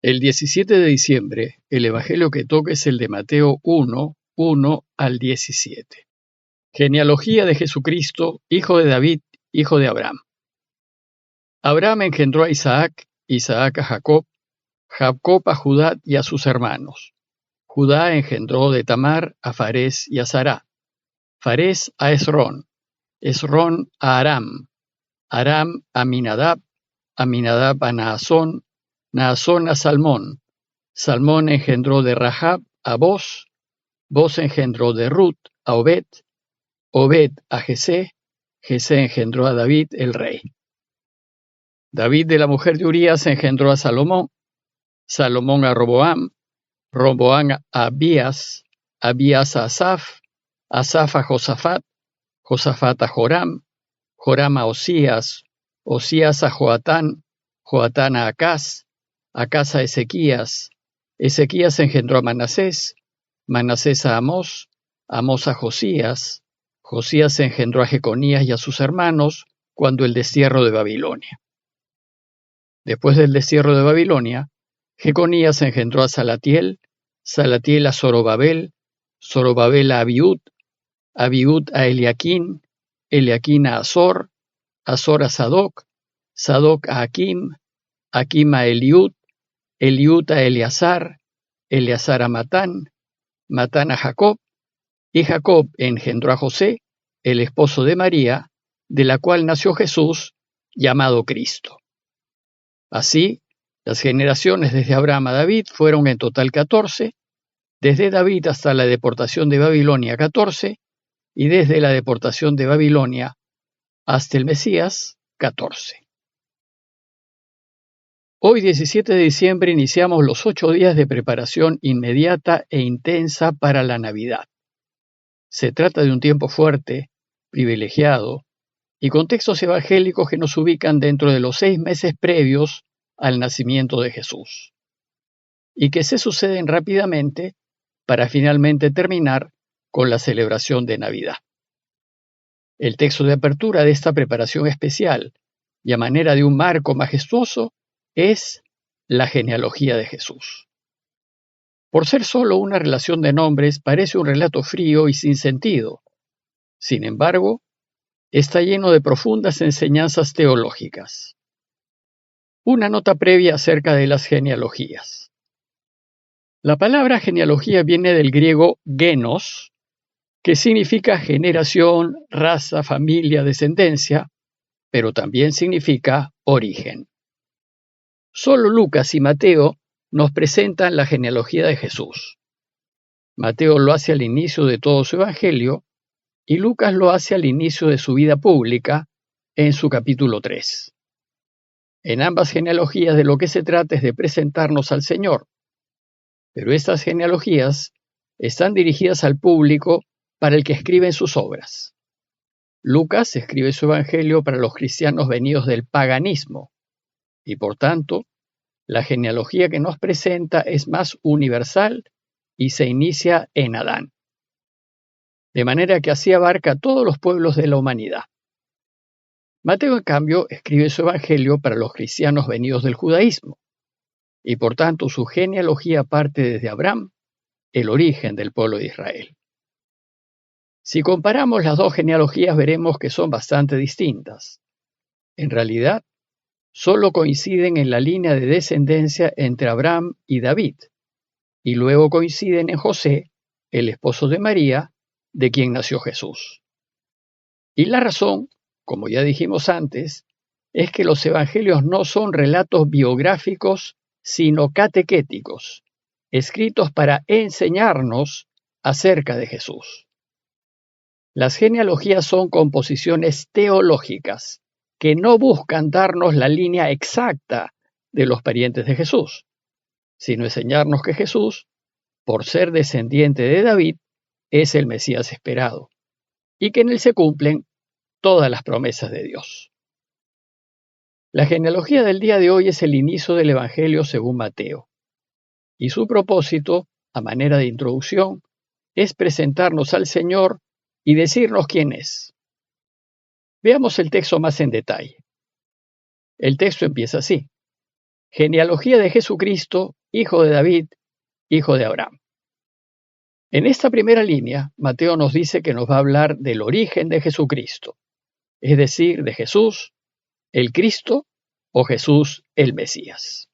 El 17 de diciembre, el evangelio que toca es el de Mateo 1, 1 al 17. Genealogía de Jesucristo, hijo de David, hijo de Abraham. Abraham engendró a Isaac, Isaac a Jacob, Jacob a Judá y a sus hermanos. Judá engendró de Tamar a Farés y a Sará, Farés a Esrón, Esrón a Aram, Aram a Aminadab, Aminadab a Naasón, Naasón a Salmón, Salmón engendró de Rahab a Boz, Boz engendró de Rut a Obed, Obed a Jesé, Jesé engendró a David el rey. David de la mujer de Urías engendró a Salomón, Salomón a Roboam, Roboam a Abías, Abías a Asaf, Asaf a Josafat, Josafat a Joram, Joram a Osías, Osías a Joatán, Joatán a Acaz, Acaz a Ezequías, Ezequías engendró a Manasés, Manasés a Amós, Amós a Josías, Josías engendró a Jeconías y a sus hermanos cuando el destierro de Babilonia. Después del destierro de Babilonia, Jeconías engendró a Salatiel, Salatiel a Zorobabel, Zorobabel a Abiud, Abiud a Eliaquín, Eliaquín a Azor, Azor a Sadoc, Sadoc a Aquim, Aquim a Eliud, Eliud a Eleazar, Eleazar a Matán, Matán a Jacob, y Jacob engendró a José, el esposo de María, de la cual nació Jesús, llamado Cristo. Así, las generaciones desde Abraham a David fueron en total 14, desde David hasta la deportación de Babilonia 14, y desde la deportación de Babilonia hasta el Mesías 14. Hoy, 17 de diciembre, iniciamos los 8 días de preparación inmediata e intensa para la Navidad. Se trata de un tiempo fuerte, privilegiado, y con textos evangélicos que nos ubican dentro de los 6 meses previos al nacimiento de Jesús, y que se suceden rápidamente para finalmente terminar con la celebración de Navidad. El texto de apertura de esta preparación especial, y a manera de un marco majestuoso, es la genealogía de Jesús. Por ser solo una relación de nombres, parece un relato frío y sin sentido. Sin embargo, está lleno de profundas enseñanzas teológicas. Una nota previa acerca de las genealogías. La palabra genealogía viene del griego genos, que significa generación, raza, familia, descendencia, pero también significa origen. Solo Lucas y Mateo nos presentan la genealogía de Jesús. Mateo lo hace al inicio de todo su evangelio y Lucas lo hace al inicio de su vida pública en su capítulo 3. En ambas genealogías de lo que se trata es de presentarnos al Señor, pero estas genealogías están dirigidas al público para el que escriben sus obras. Lucas escribe su evangelio para los cristianos venidos del paganismo, y por tanto, la genealogía que nos presenta es más universal y se inicia en Adán. De manera que así abarca a todos los pueblos de la humanidad. Mateo, en cambio, escribe su evangelio para los cristianos venidos del judaísmo, y por tanto su genealogía parte desde Abraham, el origen del pueblo de Israel. Si comparamos las dos genealogías veremos que son bastante distintas. En realidad, solo coinciden en la línea de descendencia entre Abraham y David, y luego coinciden en José, el esposo de María, de quien nació Jesús. Y la razón, como ya dijimos antes, es que los evangelios no son relatos biográficos, sino catequéticos, escritos para enseñarnos acerca de Jesús. Las genealogías son composiciones teológicas que no buscan darnos la línea exacta de los parientes de Jesús, sino enseñarnos que Jesús, por ser descendiente de David, es el Mesías esperado, y que en él se cumplen todas las promesas de Dios. La genealogía del día de hoy es el inicio del Evangelio según Mateo, y su propósito, a manera de introducción, es presentarnos al Señor y decirnos quién es. Veamos el texto más en detalle. El texto empieza así. Genealogía de Jesucristo, hijo de David, hijo de Abraham. En esta primera línea, Mateo nos dice que nos va a hablar del origen de Jesucristo, es decir, de Jesús, el Cristo o Jesús el Mesías.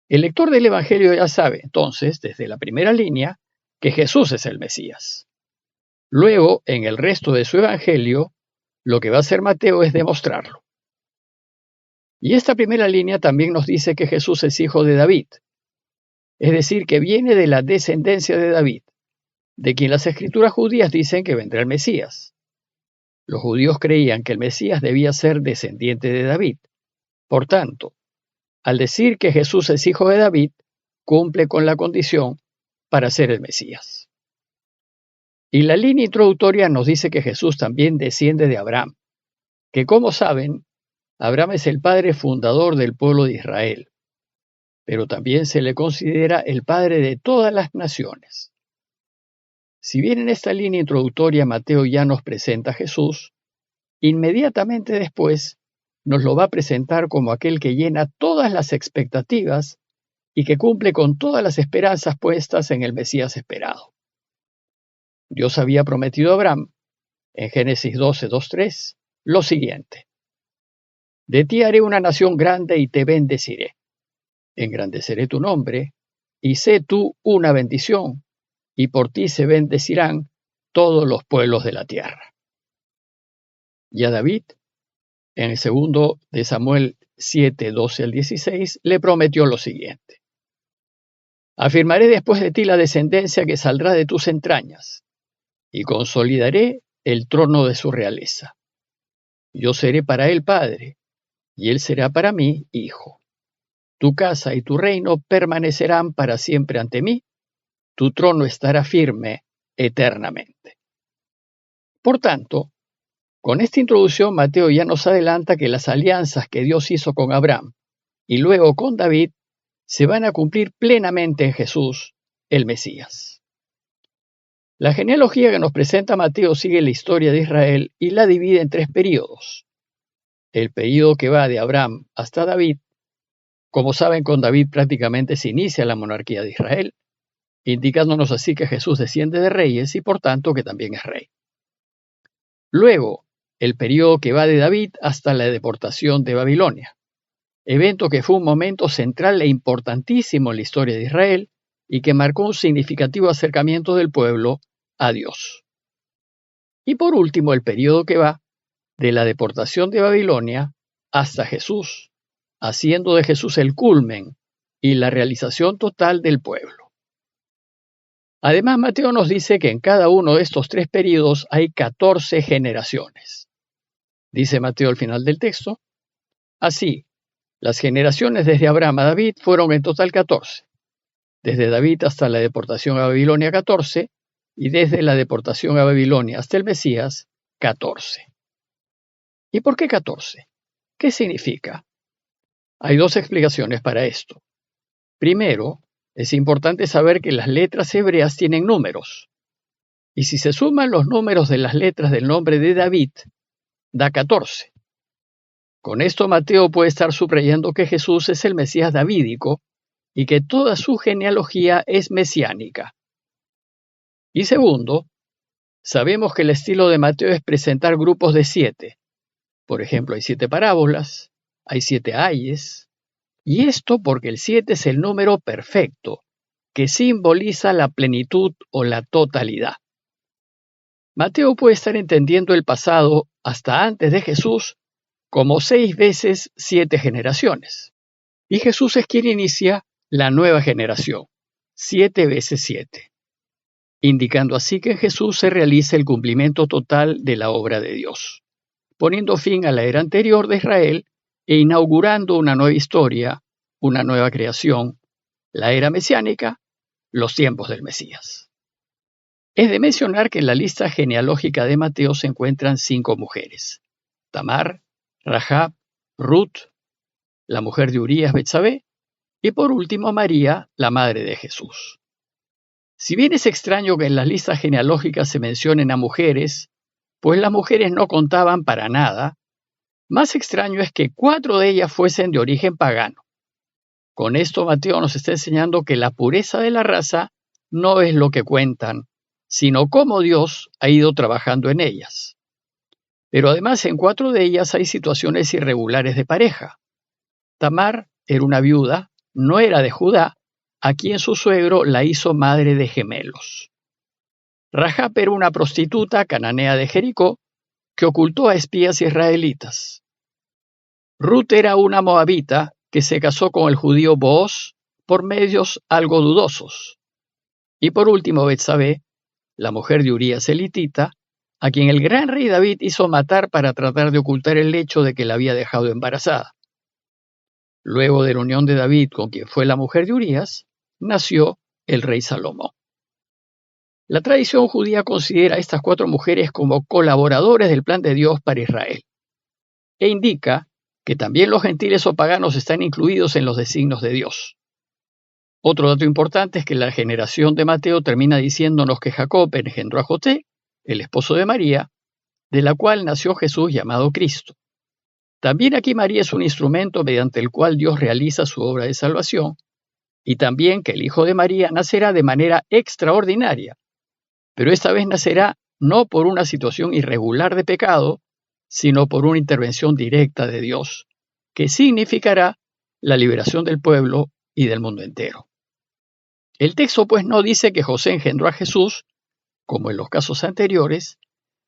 El lector del Evangelio ya sabe, entonces, desde la primera línea, que Jesús es el Mesías. Luego, en el resto de su Evangelio, lo que va a hacer Mateo es demostrarlo. Y esta primera línea también nos dice que Jesús es hijo de David, es decir, que viene de la descendencia de David, de quien las escrituras judías dicen que vendrá el Mesías. Los judíos creían que el Mesías debía ser descendiente de David. Por tanto, al decir que Jesús es hijo de David, cumple con la condición para ser el Mesías. Y la línea introductoria nos dice que Jesús también desciende de Abraham, que como saben, Abraham es el padre fundador del pueblo de Israel, pero también se le considera el padre de todas las naciones. Si bien en esta línea introductoria Mateo ya nos presenta a Jesús, inmediatamente después nos lo va a presentar como aquel que llena todas las expectativas y que cumple con todas las esperanzas puestas en el Mesías esperado. Dios había prometido a Abraham, en Génesis 12, 2-3, lo siguiente: de ti haré una nación grande y te bendeciré. Engrandeceré tu nombre, y sé tú una bendición, y por ti se bendecirán todos los pueblos de la tierra. Y a David, en el segundo de Samuel 7, 12-16, le prometió lo siguiente: afirmaré después de ti la descendencia que saldrá de tus entrañas, y consolidaré el trono de su realeza. Yo seré para él padre, y él será para mí hijo. Tu casa y tu reino permanecerán para siempre ante mí, tu trono estará firme eternamente. Por tanto, con esta introducción Mateo ya nos adelanta que las alianzas que Dios hizo con Abraham y luego con David se van a cumplir plenamente en Jesús, el Mesías. La genealogía que nos presenta Mateo sigue la historia de Israel y la divide en 3 períodos. El período que va de Abraham hasta David. Como saben, con David prácticamente se inicia la monarquía de Israel, indicándonos así que Jesús desciende de reyes y por tanto que también es rey. Luego, el período que va de David hasta la deportación de Babilonia, evento que fue un momento central e importantísimo en la historia de Israel y que marcó un significativo acercamiento del pueblo a Dios. Y por último, el período que va de la deportación de Babilonia hasta Jesús, haciendo de Jesús el culmen y la realización total del pueblo. Además, Mateo nos dice que en cada uno de estos 3 períodos hay 14 generaciones. Dice Mateo al final del texto: así, las generaciones desde Abraham a David fueron en total 14. Desde David hasta la deportación a Babilonia 14, y desde la deportación a Babilonia hasta el Mesías 14. ¿Y por qué 14? ¿Qué significa? Hay 2 explicaciones para esto. Primero, es importante saber que las letras hebreas tienen números. Y si se suman los números de las letras del nombre de David, da 14. Con esto Mateo puede estar subrayando que Jesús es el Mesías davídico y que toda su genealogía es mesiánica. Y segundo, sabemos que el estilo de Mateo es presentar grupos de 7. Por ejemplo, hay 7 parábolas, hay 7 ayes, y esto porque el 7 es el número perfecto, que simboliza la plenitud o la totalidad. Mateo puede estar entendiendo el pasado hasta antes de Jesús como 6 veces 7 generaciones. Y Jesús es quien inicia la nueva generación, 7 veces 7, indicando así que en Jesús se realiza el cumplimiento total de la obra de Dios, poniendo fin a la era anterior de Israel e inaugurando una nueva historia, una nueva creación, la era mesiánica, los tiempos del Mesías. Es de mencionar que en la lista genealógica de Mateo se encuentran 5 mujeres: Tamar, Rahab, Ruth, la mujer de Urías Betsabé, y por último María, la madre de Jesús. Si bien es extraño que en las listas genealógicas se mencionen a mujeres, pues las mujeres no contaban para nada, más extraño es que 4 de ellas fuesen de origen pagano, Con esto Mateo nos está enseñando que la pureza de la raza no es lo que cuentan, sino cómo Dios ha ido trabajando en ellas. Pero además en 4 de ellas hay situaciones irregulares de pareja. Tamar era una viuda, no era de Judá, a quien su suegro la hizo madre de gemelos. Rahab era una prostituta cananea de Jericó que ocultó a espías israelitas. Ruth era una moabita que se casó con el judío Booz por medios algo dudosos. Y por último, Betsabé, la mujer de Urías elitita, a quien el gran rey David hizo matar para tratar de ocultar el hecho de que la había dejado embarazada. Luego de la unión de David con quien fue la mujer de Urías, nació el rey Salomón. La tradición judía considera a estas 4 mujeres como colaboradores del plan de Dios para Israel, e indica que también los gentiles o paganos están incluidos en los designios de Dios. Otro dato importante es que la generación de Mateo termina diciéndonos que Jacob engendró a José, el esposo de María, de la cual nació Jesús llamado Cristo. También aquí María es un instrumento mediante el cual Dios realiza su obra de salvación, y también que el hijo de María nacerá de manera extraordinaria, pero esta vez nacerá no por una situación irregular de pecado, sino por una intervención directa de Dios, que significará la liberación del pueblo y del mundo entero. El texto pues no dice que José engendró a Jesús, como en los casos anteriores,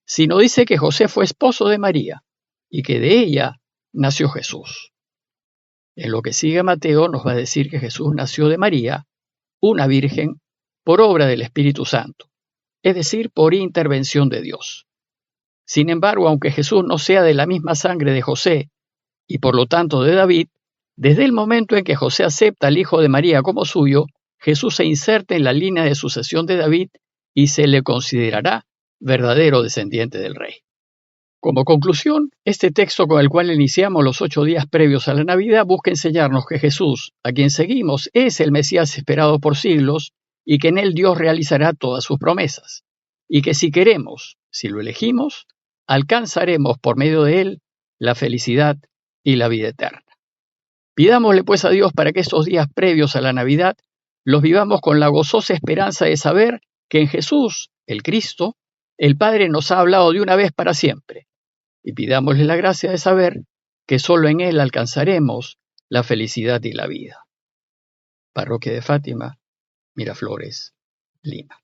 sino dice que José fue esposo de María y que de ella nació Jesús. En lo que sigue Mateo nos va a decir que Jesús nació de María, una virgen, por obra del Espíritu Santo, es decir, por intervención de Dios. Sin embargo, aunque Jesús no sea de la misma sangre de José y por lo tanto de David, desde el momento en que José acepta al hijo de María como suyo, Jesús se inserta en la línea de sucesión de David y se le considerará verdadero descendiente del rey. Como conclusión, este texto con el cual iniciamos los 8 días previos a la Navidad busca enseñarnos que Jesús, a quien seguimos, es el Mesías esperado por siglos y que en él Dios realizará todas sus promesas. Y que si queremos, si lo elegimos, alcanzaremos por medio de él la felicidad y la vida eterna. Pidámosle pues a Dios para que estos días previos a la Navidad los vivamos con la gozosa esperanza de saber que en Jesús, el Cristo, el Padre nos ha hablado de una vez para siempre. Y pidámosle la gracia de saber que solo en Él alcanzaremos la felicidad y la vida. Parroquia de Fátima, Miraflores, Lima.